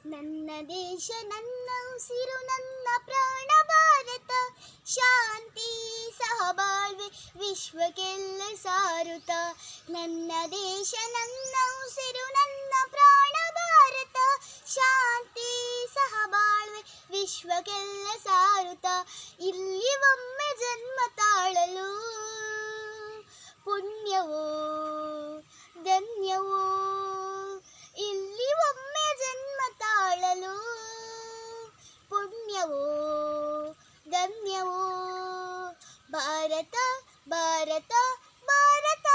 ನನ್ನ ದೇಶ ನನ್ನ ಉಸಿರು ನನ್ನ ಪ್ರಾಣ ಭಾರತ, ಶಾಂತಿ ಸಹಬಾಳ್ವೆ ವಿಶ್ವಕ್ಕೆಲ್ಲ ಸಾರುತ್ತ. ನನ್ನ ದೇಶ ನನ್ನ ಉಸಿರು ನನ್ನ ಪ್ರಾಣ ಭಾರತ, ಶಾಂತಿ ಸಹಬಾಳ್ವೆ ವಿಶ್ವಕ್ಕೆಲ್ಲ ಸಾರುತ್ತ. ಇಲ್ಲಿ ಒಮ್ಮೆ ಜನ್ಮ ತಾಳಲು ಪುಣ್ಯವೋ ಧನ್ಯವೋ, ಇಲ್ಲಿ ಒಮ್ಮೆ ಜನ್ಮ ತಾಳಲು ಪುಣ್ಯವೋ ಧನ್ಯವೋ. ಭಾರತ ಭಾರತ ಭಾರತ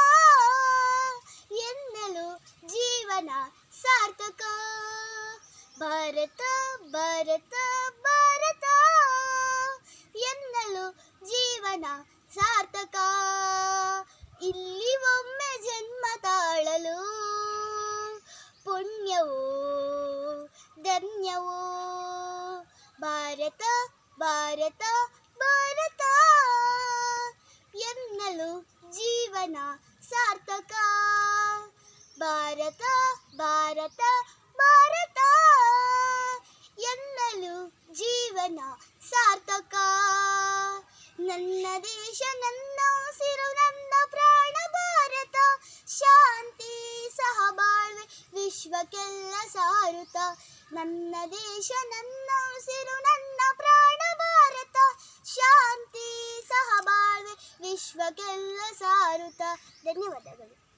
ಎನ್ನಲು ಜೀವನ ಸಾರ್ಥಕ. ಭಾರತ ಭಾರತ ಭಾರತ ಎನ್ನಲು ಜೀವನ ಸಾರ್ಥಕ. ಇಲ್ಲಿ ಒಮ್ಮೆ ಜನ್ಮ ತಾಳಲು ಪುಣ್ಯವೋ ಧನ್ಯವೋ. ಭಾರತ ಭಾರತ ಭಾರತ ಎನ್ನಲು ಜೀವನ ಸಾರ್ಥಕ. ಭಾರತ ಭಾರತ ಭಾರತ ಎನ್ನಲು ಜೀವನ ಸಾರ್ಥಕ. ನನ್ನ ದೇಶ ನನ್ನ ಉಸಿರು ನನ್ನ ಪ್ರಾಣ ಭಾರತ, ಶಾಂತಿ ಸಹಬಾಳ್ವೆ ವಿಶ್ವಕ್ಕೆಲ್ಲ ಸಾರುತ್ತ. ನನ್ನ ದೇಶ ನನ್ನ ಉಸಿರು ನನ್ನ ಪ್ರಾಣ ಭಾರತ, ಶಾಂತಿ ಸಹಬಾಳ್ವೆ ವಿಶ್ವಕ್ಕೆಲ್ಲ ಸಾರುತ್ತ. ಧನ್ಯವಾದಗಳು.